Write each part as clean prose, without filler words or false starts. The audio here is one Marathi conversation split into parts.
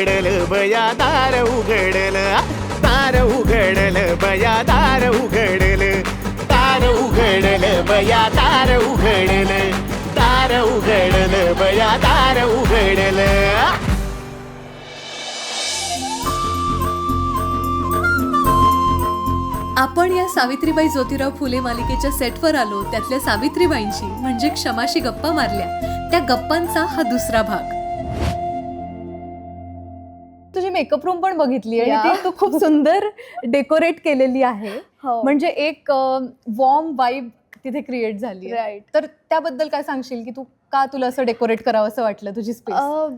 उघडलं बया दार उघडलं, दार उघडलं बया दार उघडलं, दार उघडलं बया दार उघडलं, दार उघडलं बया दार उघडलं. आपण या सावित्रीबाई ज्योतिराव फुले मालिकेच्या सेटवर आलो, त्यातल्या सावित्रीबाईंशी म्हणजे क्षमाशी गप्पा मारल्या. त्या गप्पांचा हा दुसरा भाग. तुझी मेकअप रूम पण बघितली आणि ती तू खूप सुंदर डेकोरेट केलेली आहे. म्हणजे एक वॉर्म वाइब तिथे क्रिएट झाली. राईट. तर त्याबद्दल काय सांगशील की तू का तुला असं डेकोरेट करावं असं वाटलं तुझी स्पेस?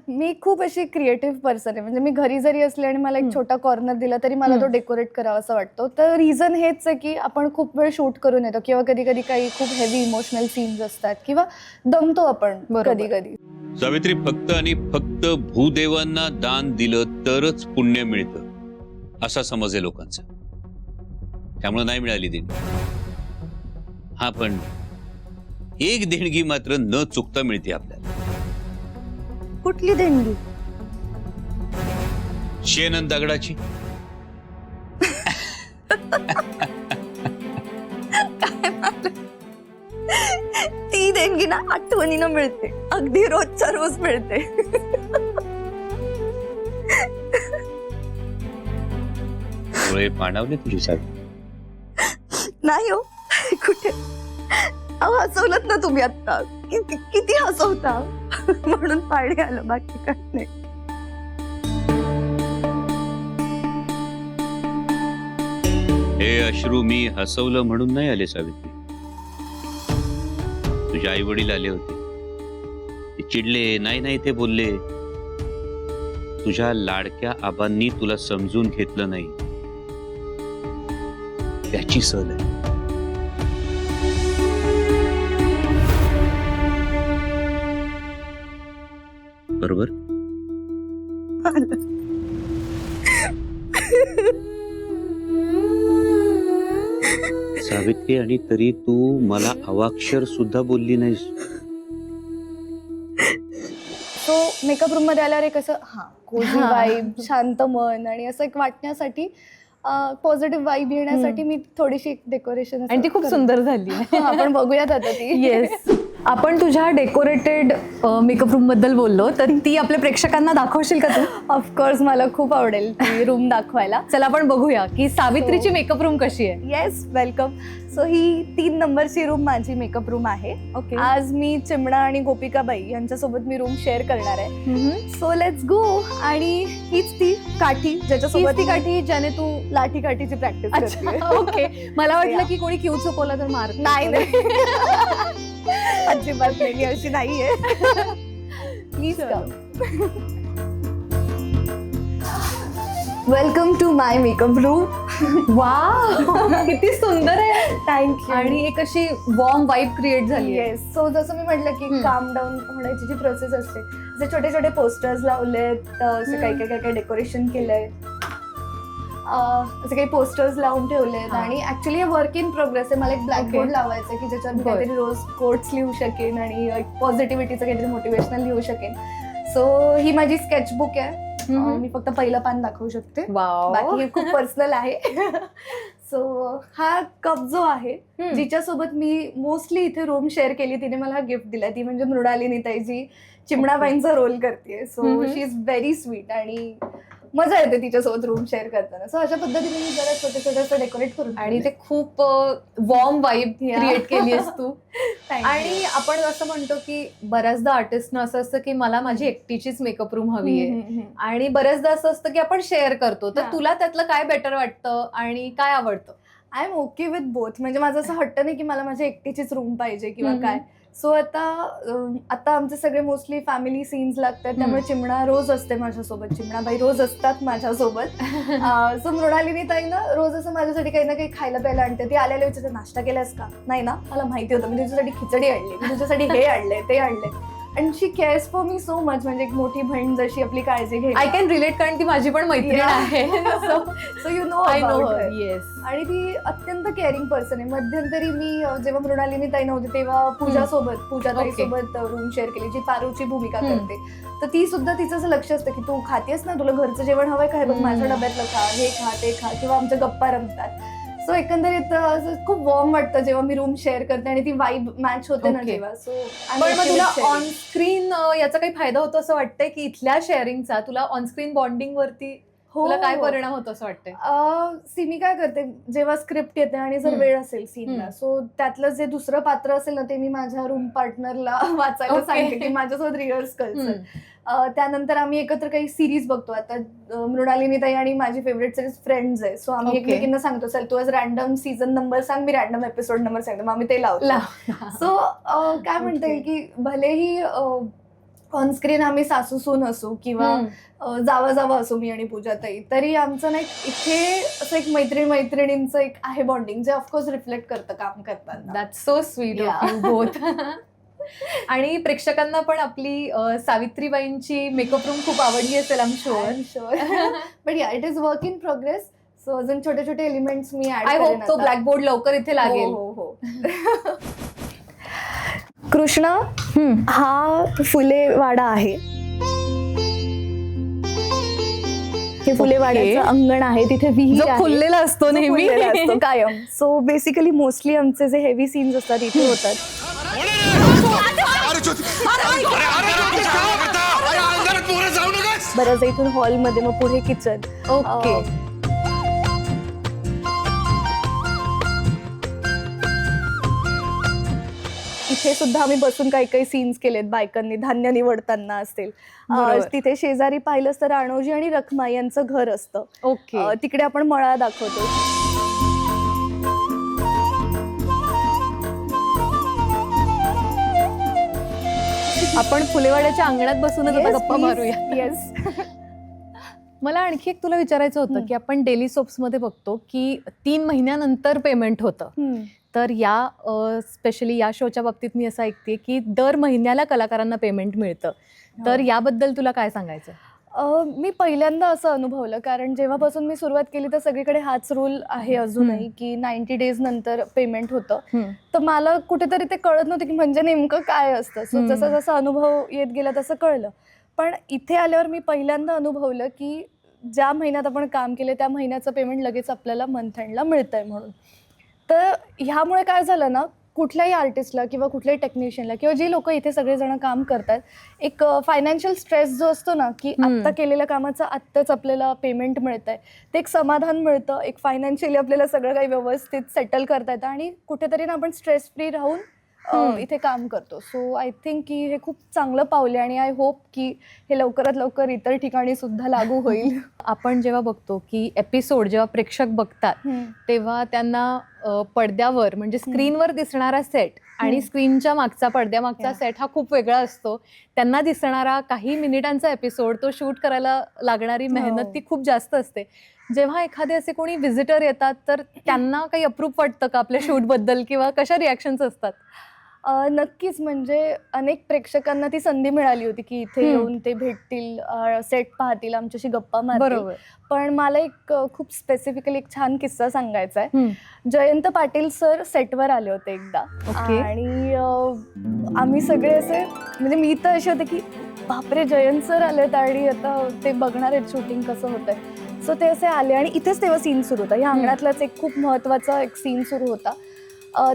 मी खूप अशी क्रिएटिव्ह पर्सन आहे. म्हणजे मी घरी जरी असले आणि मला एक छोटा कॉर्नर दिला तरी मला तो डेकोरेट करावा असं वाटतो. तर रिझन हेच आहे की आपण खूप वेळ शूट करून येतो किंवा कधी कधी काही खूप हेवी इमोशनल सीन्स असतात किंवा दमतो आपण कधी कधी. सावित्री, फक्त आणि फक्त भूदेवांना दान दिलं तरच पुण्य मिळतं असा समज आहे लोकांचा. त्यामुळे नाही मिळाली देणगी. हा, पण एक देणगी मात्र न चुकता मिळते आपल्याला. कुठली देणगी? शेण दगडाची. ती देणगी ना आठवणीनं मिळते, अगदी रोजच्या रोज मिळते. डोळे पाणावले तुझी सावित्री. नाही हो, कुठे हसवलत ना तुम्ही आता. किती हसवता म्हणून पाणी आलं, बाकी काय नाही. हे अश्रू मी हसवलं म्हणून नाही आले सावित्री. तुझे आई वडील आले होते, ते चिडले, नाही नाही ते बोलले. तुझ्या लाडक्या आबांनी तुला समजून घेतलं नाही, त्याची सल आहे. बरोबर. सावित्री, आणि तरी तू मला अवाक्षर सुद्धा बोलली नाहीस. सो मेकअप रूम मध्ये आल्यावर एक असं कोझी वाईब, शांत मन आणि असं एक वाटण्यासाठी, पॉझिटिव्ह वाईब येण्यासाठी मी थोडीशी डेकोरेशन, आणि ती खूप सुंदर झाली. आपण बघूयात आता ती. येस. आपण तुझ्या डेकोरेटेड मेकअप रूम बद्दल बोललो, तर ती आपल्या प्रेक्षकांना दाखवशील का तू? ऑफकोर्स, मला खूप आवडेल ती रूम दाखवायला. चला आपण बघूया की सावित्रीची मेकअप रूम कशी आहे. Yes, welcome. सो ही 3 नंबरची रूम माझी मेकअप रूम आहे. ओके. आज मी चिमणा आणि गोपिकाबाई यांच्यासोबत मी रूम शेअर करणार आहे. So let's go. आणि हीच ती काठी ज्याच्यासोबत, ती काठी ज्याने तू लाठी काठीची प्रॅक्टिस करते. ओके. मला वाटलं की कोणी क्यू चुकवला तर मार. नाही नाही, अजिबात नाही, अशी नाहीये. Please come. Welcome to my makeup room. Wow, किती सुंदर आहे. थँक्यू. आणि एक अशी वॉर्म वाईब क्रिएट झाली आहे. येस. सो जसं मी म्हटलं की काम डाऊन होण्याची जी प्रोसेस असते, जे छोटे छोटे पोस्टर्स लावलेत, असं काही काही डेकोरेशन केलंय, असे काही पोस्टर्स लावून ठेवलेत. आणि ऍक्च्युली हे वर्क इन प्रोग्रेस आहे. मला एक ब्लॅकबोर्ड लावायचं की ज्याच्यावर मी काहीतरी रोज कोट्स लिहू शकेन आणि पॉझिटिव्हिटीचं काहीतरी मोटिवेशनल लिहू शकेन. सो ही माझी स्केचबुक आहे. मी फक्त पहिलं पान दाखवू शकते, बाकी हे खूप पर्सनल आहे. सो हा कप जो आहे, जिच्यासोबत मी मोस्टली इथे रूम शेअर केली, तिने मला हा गिफ्ट दिला. ती म्हणजे मृणालिनी ताई, जी चिमणाबाईंचा रोल करते. So she is very sweet आणि मजा येते तिच्यासोबत रूम शेअर करताना. सो अशा पद्धतीने मी जरा छोटे छोटे असं डेकोरेट करून, आणि ते खूप वॉर्म वाईब क्रिएट केली आहेस तू. आणि आपण असं म्हणतो की बऱ्याचदा आर्टिस्टनं असं असतं की मला माझी एकटीचीच मेकअप रूम हवी आहे, आणि बऱ्याचदा असं असतं की आपण शेअर करतो. तर तुला त्यातलं काय बेटर वाटतं आणि काय आवडतं? I am okay with both. म्हणजे माझं असं हट्ट नाही की मला माझी एकटीचीच रूम पाहिजे किंवा काय. सो आता आमचे सगळे मोस्टली फॅमिली सीन्स लागतात, त्यामुळे चिमणा रोज असते माझ्यासोबत, चिमणाबाई रोज असतात माझ्यासोबत. सो मृणालिनी ताई ना रोज असं माझ्यासाठी काही ना काही खायला प्यायला आणते. ती आलेल्या विचारते, नाश्ता केलास का? नाही ना, मला माहिती होतं, मी तुझ्यासाठी खिचडी आणली, मी तुझ्यासाठी हे आणलंय ते आणलंय. And she CARES for me so much, म्हणजे एक मोठी बहीण जशी आपली काळजी घेते. आय कॅन रिलेट, कारण ती माझी पण मैत्रीण आहे. So you know I know about her. Her. Yes. आणि ती अत्यंत केअरिंग पर्सन आहे. मध्यंतरी मी जेव्हा मृणालिनी ताई नव्हती तेव्हा पूजा ताई सोबत रूम शेअर केली, जी पारूची भूमिका करते. तर ती सुद्धा तिचं असं लक्ष असतं की तू खातेस ना, तुला घरचं जेवण हवंय का, हे बघ माझ्या डब्यातलं खा, हे खा ते खा, किंवा आमच्या गप्पा रमतात. सो एकंदरीत असं खूप वॉर्म वाटतं जेव्हा मी रूम शेअर करते आणि ती वाईब मॅच होते ना तेव्हा. सो पण मग तुला ऑन स्क्रीन याचा काही फायदा होतो असं वाटतंय, की इथल्या शेअरिंगचा तुला ऑन स्क्रीन बॉन्डिंग वरती तुला काय परिणाम होतो असं वाटतंय? मी काय करते, जेव्हा स्क्रिप्ट येते आणि जर वेळ असेल सीनला, सो त्यातलं जे दुसरं पात्र असेल ना, ते मी माझ्या रूम पार्टनरला वाचायला सांगते की माझ्यासोबत रिहर्स कर. त्यानंतर आम्ही एकत्र काही सिरीज बघतो. आता मृणालिनी ताई आणि माझी फेवरेट सिरीज फ्रेंड्स आहे. सो आम्ही एकमेकींना सांगतो, चल तू आज रॅन्डम सीझन नंबर सांग, मी रॅन्डम एपिसोड नंबर सांगतो, मग आम्ही ते लावतो. सो काय म्हणता येईल की भलेही ऑनस्क्रीन आम्ही सासू सून असू किंवा जावा असू मी आणि पूजा ताई, तरी आमचं नाही इथे असं एक मैत्रिणींचं एक आहे बॉन्डिंग, जे ऑफकोर्स रिफ्लेक्ट करतं काम करताना. That's so sweet of you both. आणि प्रेक्षकांना पण आपली सावित्रीबाईंची मेकअप रूम खूप आवडली असेल, I am sure. But yeah it is work in progress. So अजून छोटे छोटे एलिमेंट्स मी ऍड आय होप तो ब्लॅकबोर्ड लवकर इथे लागेल. हो. कृष्णा हा फुलेवाडा आहे. हे फुलेवाड्याचं अंगण आहे. तिथे विहीर आहे, फुललेला असतो नेहमी कायम. सो बेसिकली मोस्टली आमचे जे हेवी सीन्स असतात इथे होतात. बऱ्याच इथून हॉलमध्ये, मग पुढे किचन. ओके. इथे सुद्धा आम्ही बसून काही सीन्स केलेत बायकांनी, धान्य निवडताना असेल. तिथे शेजारी पाहिलंच तर राणोजी आणि रखमा यांचं घर असतं. ओके. तिकडे आपण मळा दाखवतो. आपण फुलेवाड्याच्या अंगणात बसूनच आता गप्पा मारूया. येस. मला आणखी एक तुला विचारायचं होतं की आपण डेली सोप्स मध्ये बघतो की 3 महिन्यानंतर पेमेंट होतं. तर या स्पेशली या शोच्या बाबतीत मी असं ऐकते की दर महिन्याला कलाकारांना पेमेंट मिळतं. तर याबद्दल तुला काय सांगायचं? मी पहिल्यांदा असं अनुभवलं, कारण जेव्हापासून मी सुरुवात केली तर सगळीकडे हाच रूल आहे अजूनही की 90 डेज नंतर पेमेंट होतं. तर मला कुठेतरी ते कळत नव्हतं की म्हणजे नेमकं काय असतं. सो जसं जसं अनुभव येत गेला तसं कळलं. पण इथे आल्यावर मी पहिल्यांदा अनुभवलं की ज्या महिन्यात आपण काम केलं त्या महिन्याचं पेमेंट लगेच आपल्याला मंथ एंडला मिळतंय म्हणून. तर ह्यामुळे काय झालं ना, कुठल्याही आर्टिस्टला किंवा कुठल्याही टेक्निशियनला किंवा जी लोक इथे सगळेजण काम करतात, एक फायनान्शियल स्ट्रेस जो असतो ना, की आत्ता केलेल्या कामाचं आत्ताच आपल्याला पेमेंट मिळतंय, ते एक समाधान मिळतं. एक फायनान्शियली आपल्याला सगळं काही व्यवस्थित सेटल करता येतं आणि कुठेतरी ना आपण स्ट्रेस फ्री राहून इथे काम करतो. सो आय थिंक की हे खूप चांगलं पाऊल आहे आणि आय होप की हे लवकरात लवकर इतर ठिकाणी सुद्धा लागू होईल. आपण जेव्हा बघतो की एपिसोड जेव्हा प्रेक्षक बघतात तेव्हा त्यांना पडद्यावर म्हणजे स्क्रीनवर दिसणारा सेट आणि स्क्रीनच्या मागचा पडद्यामागचा सेट हा खूप वेगळा असतो. त्यांना दिसणारा काही मिनिटांचा एपिसोड, तो शूट करायला लागणारी मेहनत ती खूप जास्त असते. जेव्हा एखादे असे कोणी व्हिजिटर येतात तर त्यांना काही अप्रूप वाटतं का आपल्या शूटबद्दल किंवा कशा रिॲक्शन्स असतात? नक्कीच. म्हणजे अनेक प्रेक्षकांना ती संधी मिळाली होती की इथे येऊन ते भेटतील, सेट पाहतील, आमच्याशी गप्पा मारतील. पण मला एक खूप स्पेसिफिकली एक छान किस्सा सांगायचा आहे. जयंत पाटील सर सेटवर आले होते एकदा आणि आम्ही सगळे असे, म्हणजे मी तर असे होते की बापरे जयंत सर आलेत आणि आता ते बघणार आहेत शूटिंग कसं होतंय. सो ते असे आले आणि इथेच तेव्हा सीन सुरू होता. या अंगणातलाच एक खूप महत्त्वाचा एक सीन सुरू होता.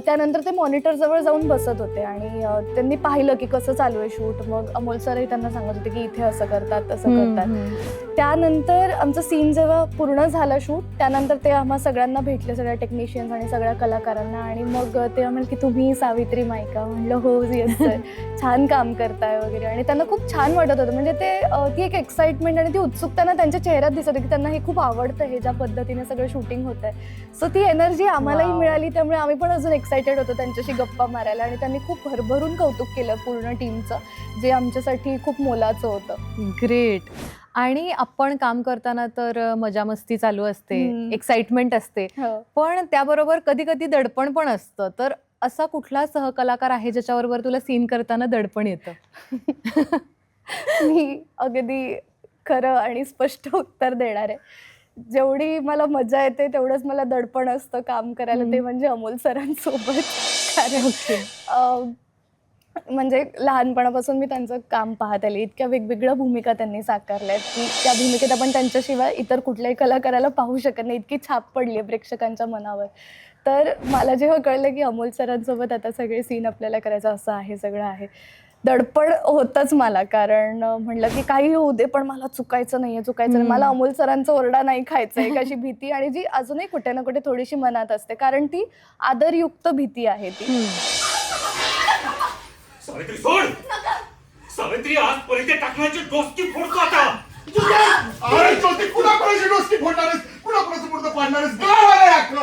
त्यानंतर ते मॉनिटर जवळ जाऊन बसत होते आणि त्यांनी पाहिलं की कसं चालू आहे शूट. मग अमोल सरही त्यांना सांगत होते की इथे असं करतात तसं करतात. त्यानंतर आमचं सीन जेव्हा पूर्ण झालं शूट, त्यानंतर ते आम्हा सगळ्यांना भेटले, सगळ्या टेक्निशियन्स आणि सगळ्या कलाकारांना. आणि मग ते म्हणाले की तुम्ही सावित्री मायका? म्हणलं हो येस सर, छान काम करताय वगैरे. आणि त्यांना खूप छान वाटत होतं. म्हणजे ते ती एक एक्साइटमेंट आणि ती उत्सुकता त्यांच्या चेहऱ्यात दिसत होती की त्यांना हे खूप आवडतं, हे ज्या पद्धतीने सगळं शूटिंग होत आहे. सो ती एनर्जी आम्हालाही मिळाली. त्यामुळे आम्ही पण अजून एक्सायटेड होतो त्यांच्याशी गप्पा मारायला. आणि त्यांनी खूप भरभरून कौतुक केलं पूर्ण टीमचं, जे आमच्यासाठी खूप मोलाचं होतं. ग्रेट. आणि आपण काम करताना तर मजा मस्ती चालू असते, एक्साइटमेंट असते, पण त्याबरोबर कधी कधी दडपण पण असतं. तर असा कुठला सहकलाकार आहे ज्याच्याबरोबर तुला सीन करताना दडपण येतं? मी अगदी खरं आणि स्पष्ट उत्तर देणार आहे. जेवढी मला मजा येते तेवढंच मला दडपण असतं काम करायला, ते म्हणजे अमोल सरांसोबत. कारण म्हणजे लहानपणापासून मी त्यांचं काम पाहत आले. इतक्या वेगवेगळ्या भूमिका त्यांनी साकारल्या आहेत की त्या भूमिकेत आपण त्यांच्याशिवाय इतर कुठल्याही कलाकाराला पाहू शकत नाही, इतकी छाप पडली आहे प्रेक्षकांच्या मनावर. तर मला जेव्हा कळलं की अमोल सरांसोबत आता सगळे सीन आपल्याला करायचं असं आहे, सगळं आहे, दडपण होतंच मला. कारण म्हणलं की काही होऊ दे पण मला चुकायचं नाही, मला अमोल सरांचा ओरडा नाही खायचा आहे, एक अशी भीती, आणि जी अजूनही कुठे ना कुठे थोडीशी मनात असते, कारण ती आदरयुक्त भीती आहे ती. सावित्री सोड. सावित्री आजपर्यंत टाकण्याची डोसकी फोडतो आता.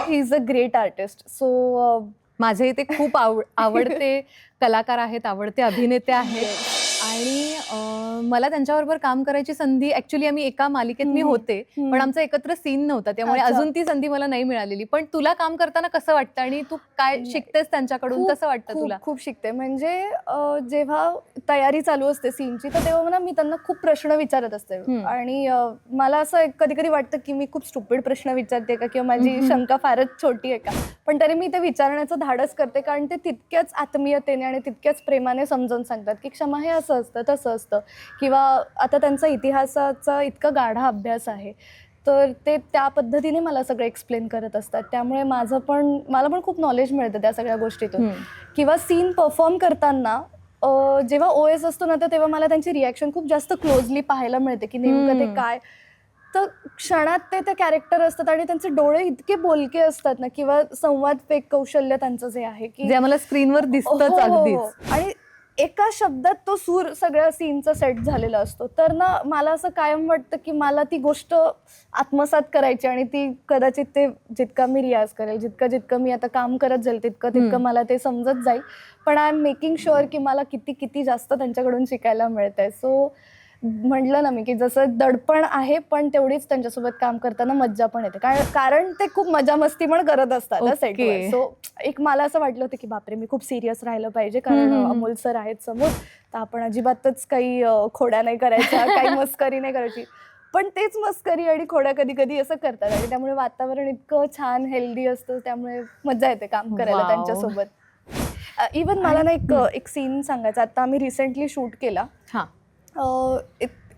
He is a great artist. So माझे इथे खूप आवडते कलाकार आहेत, आवडते अभिनेते आहेत, आणि मला त्यांच्याबरोबर काम करायची संधी, ऍक्च्युली आम्ही एका मालिकेत मी होते, पण आमचा एकत्र सीन नव्हता, त्यामुळे अच्छा. अजून ती संधी मला नाही मिळालेली. पण तुला काम करताना कसं वाटतं आणि तू काय शिकतेस त्यांच्याकडून, कसं वाटतं तुला? खूप शिकते. म्हणजे जेव्हा तयारी चालू असते सीनची, तर तेव्हा ना मी त्यांना खूप प्रश्न विचारत असते, आणि मला असं कधी कधी वाटतं की मी खूप स्टुपिड प्रश्न विचारते का, किंवा माझी शंका फारच छोटी आहे का, पण तरी मी ते विचारण्याचं धाडस करते, कारण ते तितक्याच आत्मीयतेने आणि तितक्याच प्रेमाने समजावून सांगतात की क्षमा हे असं असतं, तसं असतं, किंवा आता त्यांचा इतिहासाचा इतका गाढा अभ्यास आहे, तर ते त्या पद्धतीने मला सगळं एक्सप्लेन करत असतात. त्यामुळे मला पण खूप नॉलेज मिळतं त्या सगळ्या गोष्टीतून. किंवा सीन परफॉर्म करताना जेव्हा OS असतो ना, तर तेव्हा मला त्यांची रिॲक्शन खूप जास्त क्लोजली पाहायला मिळते की नेमकं ते काय, तर क्षणात ते कॅरेक्टर असतात आणि त्यांचे डोळे इतके बोलके असतात ना, किंवा संवाद फेक कौशल्य त्यांचं जे आहे की जे आम्हाला स्क्रीनवर दिसतंच अगदीच. आणि एका शब्दात तो सूर सगळ्या सीनचा सेट झालेला असतो. तर ना मला असं कायम वाटतं की मला ती गोष्ट आत्मसात करायची, आणि ती कदाचित ते जितका मी रियाज करेल, जितकं मी आता काम करत जाईल, तितकं मला ते समजत जाईल. पण आय एम मेकिंग शुअर की मला किती जास्त त्यांच्याकडून शिकायला मिळतंय. सो म्हटलं ना मी की जसं दडपण आहे, पण तेवढीच त्यांच्यासोबत काम करताना मज्जा पण येते, कारण ते खूप मजा मस्ती पण करत असतात सेटवर. सो एक मला असं वाटलं होतं की बापरे, मी खूप सिरियस राहिलं पाहिजे, कारण अमोल सर आहेत समोर, तर आपण अजिबातच काही खोड्या नाही करायच्या, काही मस्करी नाही करायची. पण तेच मस्करी आणि खोड्या कधी कधी असं करतात, आणि त्यामुळे वातावरण इतकं छान हेल्दी असतं, त्यामुळे मज्जा येते काम करायला त्यांच्यासोबत. इवन मला ना एक सीन सांगायचा, आता आम्ही रिसेंटली शूट केला.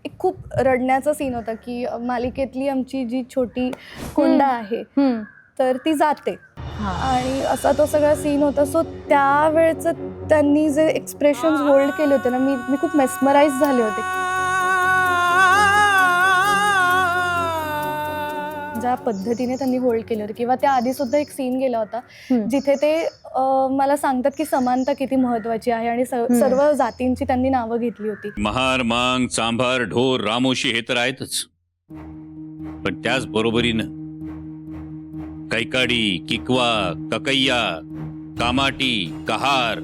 एक खूप रडण्याचा सीन होता की मालिकेतली आमची जी छोटी कोंडा आहे, तर ती जाते, आणि असा तो सगळा सीन होता. सो त्यावेळेचं त्यांनी जे एक्सप्रेशन्स होल्ड केले होते ना, मी खूप मेस्मराइज झाले होते. ज्या पद्धतीने त्यांनी होल्ड केलं होतं, किंवा त्या आधी सुद्धा एक सीन गेला होता जिथे ते मला सांगतात की समानता किती महत्वाची आहे, आणि सर्व जातींची त्यांनी नावं घेतली होती. महार, मांग, चांभार, ढोर, रामोशी हे तर आहेतच, पण त्याच बरोबरीनं कैकाडी, किकवा, ककैया, कामाटी, कहार,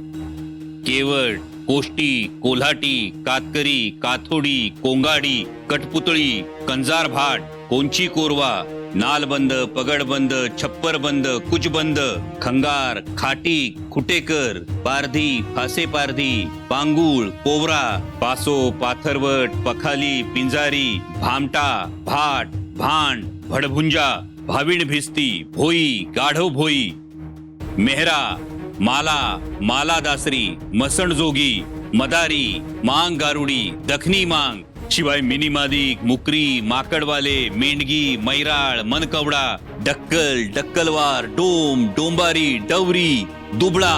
केवट, कोष्टी, कोल्हाटी, कातकरी, काथोडी, कोंगाडी, कटपुतळी, कंजार भाट, कोंची कोरवा, नालबंद, पगडबंद, छप्परबंद, कुचबंद, खंगार, खाटी, खुटेकर, पारधी, फासे पारधी, पांगुळ, पोवरा, पासो, पाथरवट, पखाली, पिंजारी, भामटा, भाट, भांड, भडभुंजा, भाविण भिस्ती, भोई, गाढव भोई, मेहरा, माला, माला दासरी, मसणजोगी, मदारी, मांग गारुडी, दखनी मांग, शिवाय मिनी मादिक, मुकरी, माकडवाले, मेंढगी, मैराळ, मनकवडा, डक्कल, डक्कलवार, डोम, डोंबारी, डवरी, दुबळा,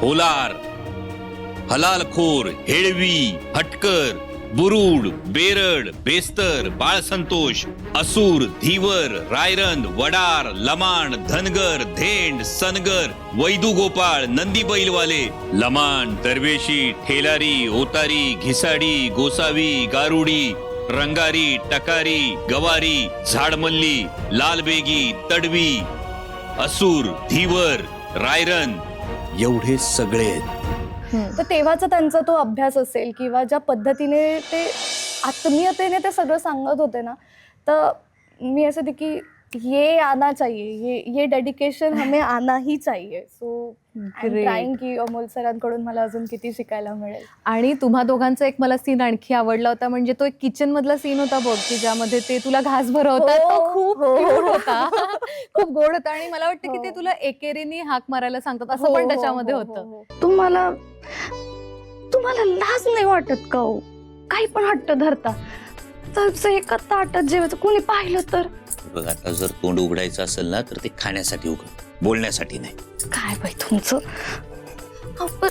होलार, हलालखोर, हेळवी, हटकर, बुरुड, बेरड, बेस्तर, बाळसंतोष, असुर, धीवर, रायरन, वडार, लमाण, धनगर, धेंड, सनगर, वैदू गोपाळ, नंदी बैलवाले, लमाण, दरवेशी, ठेलारी, ओतारी, घिसाडी, गोसावी, गारुडी, रंगारी, टकारी, गवारी, झाडमल्ली, लालबेगी, तडवी, असुर, धीवर, रायरन, एवढे सगळे. तर तेव्हाचा त्यांचा तो अभ्यास असेल, किंवा ज्या पद्धतीने ते आत्मीयतेने ते सगळं सांगत होते ना, तर मी असं की ये आना चाहिए, ये डेडिकेशन हमें आना ही चाहिए. So Great. ट्राईंग की अमोल सरांकडून मला अजून किती शिकायला मिळेल. आणि तुम्हा दोघांचा एक मला सीन आणखी आवडला होता, म्हणजे तो एक किचन मधला सीन होता बघ, की ज्यामध्ये ते तुला घास भरवतात. तो खूप cute होता. खूप गोड होता आणि मला वाटतं की ते तुला एकेरीने हाक मारायला सांगतात असं पण त्याच्यामध्ये होतं. तुम्हाला लाज नाही वाटत का हो? काही पण हट्ट धरता तर एका ताटात जेवायचं कोणी पाहिलं तर बघ, आता जर तोंड उघडायचं असेल ना तर ते खाण्यासाठी उघड, बोलण्यासाठी नाही. काय बाई तुमचं. अहो, पण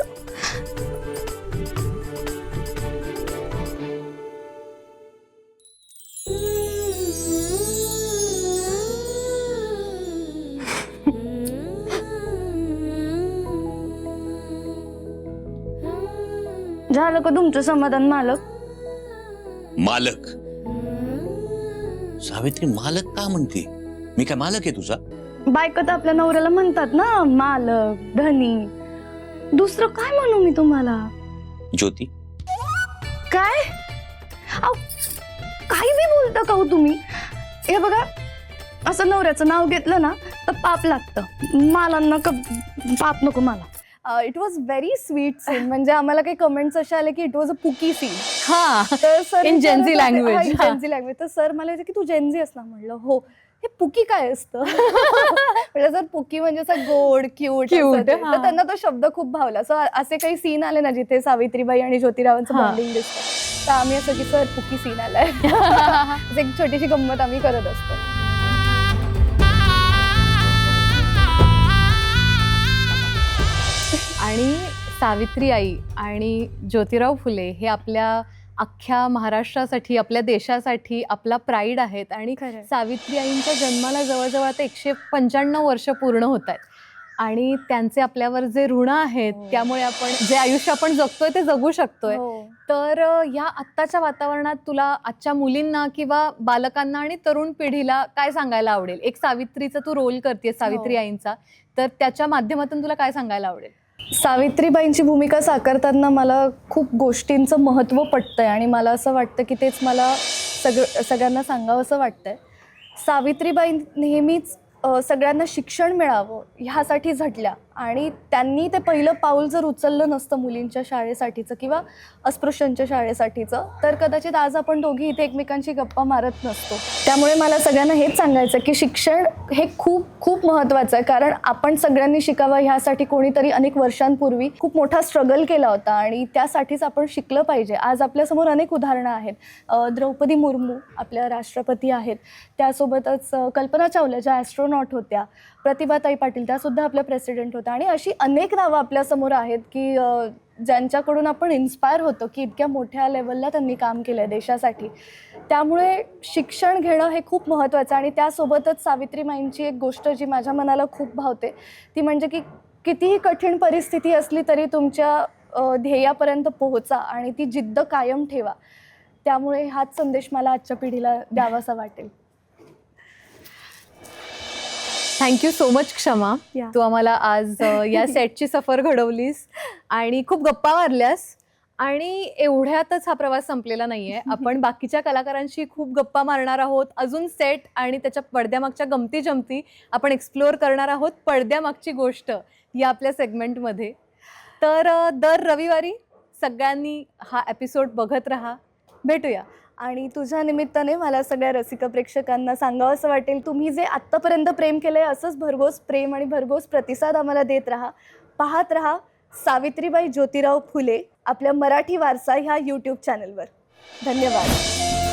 झालं का तुमचं समाधान मालक? मालक? सावित्री मालक का म्हणते? मी काय मालक आहे तुझा? बायका तर आपल्या नवऱ्याला म्हणतात ना मालक, धनी. दुसरं काय म्हणू मी तुम्हाला? ज्योती, काय? अहो, काही बी बोलता का हो तुम्ही? हे बघा, असं नवऱ्याचं नाव घेतलं ना तर पाप लागतं. मला नका पाप नको मला. It was very sweet scene. म्हणजे आम्हाला काही कमेंट्स असे आले की it was a pookie scene. हा, तर sir In Gen Z language. Gen Z language. तर सर मला की तू जेन्झी असला. म्हणलं हो. हे पुकी काय असतं? म्हणजे सर पुकी म्हणजे असं गोड क्यूट. Cute, तर हा. त्यांना तो शब्द खूप भावला. सो असे काही सीन आले ना जिथे सावित्रीबाई आणि ज्योतिरावांचं हा. बॉन्डिंग दिसतं, तर आम्ही असं की सर पुकी सीन आलाय. असं एक छोटीशी गंमत आम्ही करत असतो. आणि सावित्री आई आणि ज्योतिराव फुले हे आपल्या अख्ख्या महाराष्ट्रासाठी, आपल्या देशासाठी आपला प्राईड आहेत. आणि खरंय. सावित्री आईंच्या जन्माला जवळजवळ आता 195 वर्ष पूर्ण होत आहेत आणि त्यांचे आपल्यावर जे ऋण आहेत, हो. त्यामुळे आपण जे आयुष्य आपण जगतोय ते जगू शकतोय. हो. तर या आत्ताच्या वातावरणात तुला आजच्या मुलींना किंवा बालकांना आणि तरुण पिढीला काय सांगायला आवडेल? एक सावित्रीचा तू रोल करतेय, सावित्री हो. आईंचा, तर त्याच्या माध्यमातून तुला काय सांगायला आवडेल? सावित्रीबाईंची भूमिका साकारताना मला खूप गोष्टींचं महत्त्व पटतंय आणि मला असं वाटतं की तेच मला सगळ्यांना सांगावं असं वाटतंय. सावित्रीबाई नेहमीच सगळ्यांना शिक्षण मिळावं ह्यासाठी झटल्या आणि त्यांनी ते पहिलं पाऊल जर उचललं नसतं मुलींच्या शाळेसाठीचं किंवा अस्पृश्यांच्या शाळेसाठीचं, तर कदाचित आज आपण दोघी इथे एकमेकांची गप्पा मारत नसतो. त्यामुळे मला सगळ्यांना हेच सांगायचं की शिक्षण हे खूप खूप महत्त्वाचं आहे. कारण आपण सगळ्यांनी शिकावं ह्यासाठी कोणीतरी अनेक वर्षांपूर्वी खूप मोठा स्ट्रगल केला होता आणि त्यासाठीच आपण शिकलं पाहिजे. आज आपल्यासमोर अनेक उदाहरणं आहेत. द्रौपदी मुर्मू आपल्या राष्ट्रपती आहेत, त्यासोबतच कल्पना चावला ज्या ॲस्ट्रोनॉट होत्या, प्रतिभाताई पाटील त्यासुद्धा आपल्या प्रेसिडेंट होत्या आणि अशी अनेक नावं आपल्यासमोर आहेत की ज्यांच्याकडून आपण इन्स्पायर होतो की इतक्या मोठ्या लेवलला त्यांनी काम केलं आहे देशासाठी. त्यामुळे शिक्षण घेणं हे खूप महत्त्वाचं आणि त्यासोबतच सावित्रीबाईंची एक गोष्ट जी माझ्या मनाला खूप भावते ती म्हणजे की कितीही कठीण परिस्थिती असली तरी तुमच्या ध्येयापर्यंत पोहोचा आणि ती जिद्द कायम ठेवा. त्यामुळे हाच संदेश मला आजच्या पिढीला द्यावासा वाटेल. थँक्यू सो मच क्षमा. Yeah. तू आम्हाला आज या सेटची सफर घडवलीस आणि खूप गप्पा मारल्यास. आणि एवढ्यातच हा प्रवास संपलेला नाहीये. आपण बाकीच्या कलाकारांशी खूप गप्पा मारणार आहोत. अजून सेट आणि त्याच्या पडद्यामागच्या गमती जमती आपण एक्सप्लोअर करणार आहोत पडद्यामागची गोष्ट या आपल्या सेगमेंटमध्ये. तर दर रविवारी सगळ्यांनी हा एपिसोड बघत राहा. भेटूया. आणि तुझ्या निमित्ताने मला सगळ्या रसिक प्रेक्षकांना सांगावं असं वाटेल, तुम्ही जे आत्तापर्यंत प्रेम केलं आहे असंच भरघोस प्रेम आणि भरघोस प्रतिसाद आम्हाला देत राहा. पाहत राहा सावित्रीबाई ज्योतिराव फुले आपल्या मराठी वारसा ह्या यूट्यूब चॅनलवर. धन्यवाद.